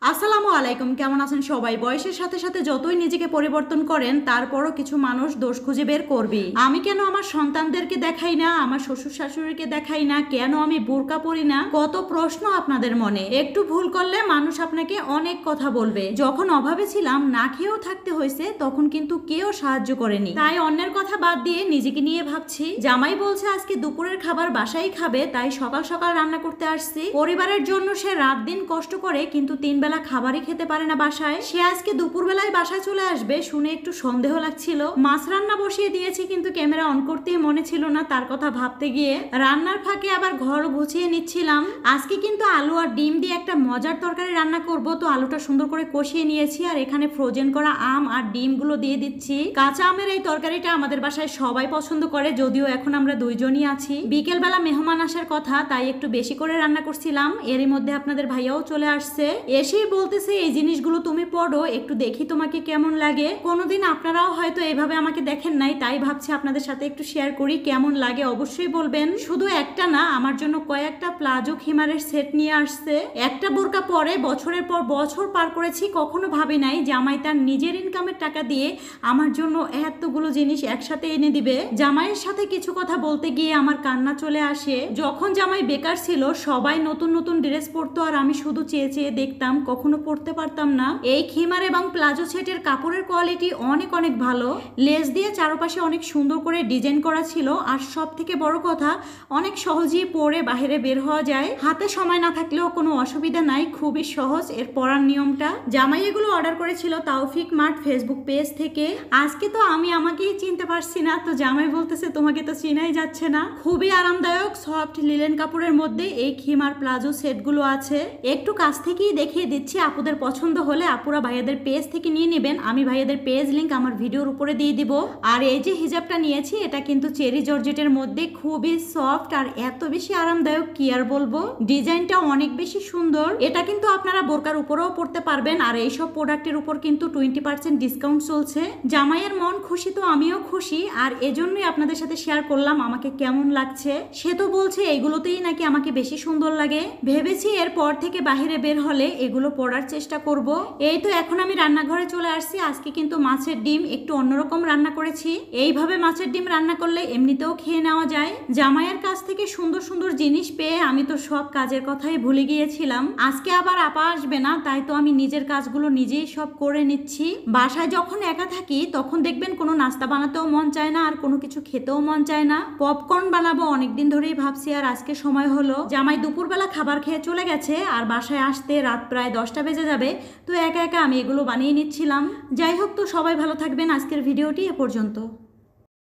আসসালামু আলাইকুম, কেমন আছেন সবাই? বয়সের সাথে সাথে যতই নিজেকে পরিবর্তন করেন তারপরও কিছু মানুষ দোষ খুঁজে বের করবে। আমি কেন আমার সন্তানদেরকে দেখাই না, আমার শ্বশুর শাশুড়িকে দেখাই না, কেন আমি বোরকা পরি না, কত প্রশ্ন আপনাদের মনে। একটু ভুল করলে মানুষ আপনাকে অনেক কথা বলবে। যখন অভাবে ছিলাম, না খেয়েও থাকতে হয়েছে, তখন কিন্তু কেউ সাহায্য করেনি। তাই অন্যের কথা বাদ দিয়ে নিজেকে নিয়ে ভাবছি। জামাই বলছে আজকে দুপুরের খাবার বাসায় খাবে, তাই সকাল সকাল রান্না করতে আসছি। পরিবারের জন্য সে রাত দিন কষ্ট করে, কিন্তু 3 বেলা খাবারই খেতে পারে না বাসায়। সে আজকে দুপুর বেলায় বাসায় চলে আসবে শুনে একটু সন্দেহ লাগছিল। মাছ রান্না বসিয়ে দিয়েছি, কিন্তু ক্যামেরা অন করতেই মনে ছিল না তার কথা ভাবতে গিয়ে। রান্নার ফাঁকে আবার ঘর গুছিয়ে নিচ্ছিলাম। আজকে কিন্তু আলু আর ডিম দিয়ে একটা মজার তরকারি রান্না করব, তো আলুটা সুন্দর করে কষিয়ে নিয়েছি আর এখানে ফ্রোজেন করা আম আর ডিমগুলো দিয়ে দিচ্ছি। কাঁচা আমের এই তরকারিটা আমাদের বাসায় সবাই পছন্দ করে, যদিও এখন আমরা দুইজনই আছি। বিকেল বেলা মেহমান আসার কথা, তাই একটু বেশি করে রান্না করছিলাম। এরই মধ্যে আপনাদের ভাইয়াও চলে আসছে। এসেই বলতেছে এই জিনিসগুলো তুমি পড়ো, একটু দেখি তোমাকে কেমন লাগে। কোনোদিন আপনারাও হয়তো এভাবে আমাকে দেখেন নাই, তাই ভাবছি আপনাদের সাথে একটু শেয়ার করি। কেমন লাগে অবশ্যই বলবেন। শুধু একটা না, আমার জন্য কয়েকটা প্লাজো খিমারের সেট নিয়ে আসছে। একটা বোরকা পরে বছরের পর বছর পার করেছি, কখনো ভাবি নাই জামাই তার নিজের ইনকামের টাকা দিয়ে আমার জন্য এতগুলো জিনিস একসাথে এনে দিবে। জামাইয়ের সাথে কিছু কথা বলতে গিয়ে আমার কান্না চলে আসে। যখন জামাই বেকার ছিল, সবাই নতুন নতুন ড্রেস পরতো আর আমি শুধু চেয়ে চেয়ে দেখতাম, কখনো পরতে পারতাম না। এই খিমার এবং প্লাজো সেটের কাপড়ের কোয়ালিটি অনেক অনেক ভালো। লেস দিয়ে চারপাশে অনেক সুন্দর করে ডিজাইন করা ছিল, আর সব থেকে বড় কথা অনেক সহজেই পরে বাইরে বের হওয়া যায়। হাতে সময় না থাকলেও কোনো অসুবিধা নাই, খুবই সহজ এর পরার নিয়মটা। জামাই এগুলো অর্ডার করেছিল তাওফিক মার্ট ফেসবুক পেজ থেকে। আজকে তো আমি আমাকেই চিনতে পারছি না, তো জামাই বলতেছে তোমাকে তো চিনাই যাচ্ছে না। খুবই আরামদায়ক সফট লিলেন কাপড়ের মধ্যে এই খিমার প্লাজো সেটগুলো আছে। একটু কাছ থেকেই দেখিয়ে দিচ্ছি, আপুদের পছন্দ হলে আপুরা ভাইয়াদের পেজ থেকে নিয়ে নেবেন। আমি ভাইয়াদের পেজ লিংক আমার ভিডিওর উপরে দিয়ে দিব। আর এই যে হিজাবটা নিয়েছি, এটা কিন্তু চেরি জর্জেটের মধ্যে, খুবই সফট আর এত বেশি আরামদায়ক কি আর বলবো। ডিজাইনটা অনেক বেশি সুন্দর। এটা কিন্তু আপনারা বোরকার উপরেও পড়তে পারবেন। আর এইসব প্রোডাক্টের উপর কিন্তু 20% ডিসকাউন্ট চলছে। জামাইয়ের মন খুশি তো আমিও খুশি, আর এজন্যই আপনাদের সাথে শেয়ার করলাম আমাকে কেমন লাগছে। সে তো বলছে এগুলোতেই নাকি আমাকে বেশি সুন্দর লাগে। ভেবেছি এরপর থেকে বাহিরে বের হলে এগুলো পড়ার চেষ্টা করব। এই তো এখন আমি রান্নাঘরে চলে আসছি। আজকে কিন্তু মাছের ডিম একটু অন্যরকম রান্না করেছি। এইভাবে মাছের ডিম রান্না করলে এমনিতেও খেয়ে নেওয়া যায়। জামাইয়ের কাছ থেকে সুন্দর সুন্দর জিনিস পেয়ে আমি তো সব কাজের কথাই ভুলে গিয়েছিলাম। আজকে আবার আপা আসবে না, তাই তো আমি নিজের কাজগুলো নিজেই সব করে নিচ্ছি। বাসায় যখন একা থাকি তখন দেখবেন কোনো নাস্তা বানাতেও মন চায় না, আর কোনো কিছু খেতেও মন চায় না। পপকর্ন বানাবো অনেকদিন ধরেই ভাবছি, আর আজকে সময় হলো। জামাই দুপুরবেলা খাবার খেয়ে চলে গেছে, আর বাসায় আসতে রাত প্রায় 10টা বেজে যাবে। তো একা একা আমি এগুলো বানিয়ে নিচ্ছিলাম। যাই হোক, তো সবাই ভালো থাকবেন। আজকের ভিডিওটি এ পর্যন্ত।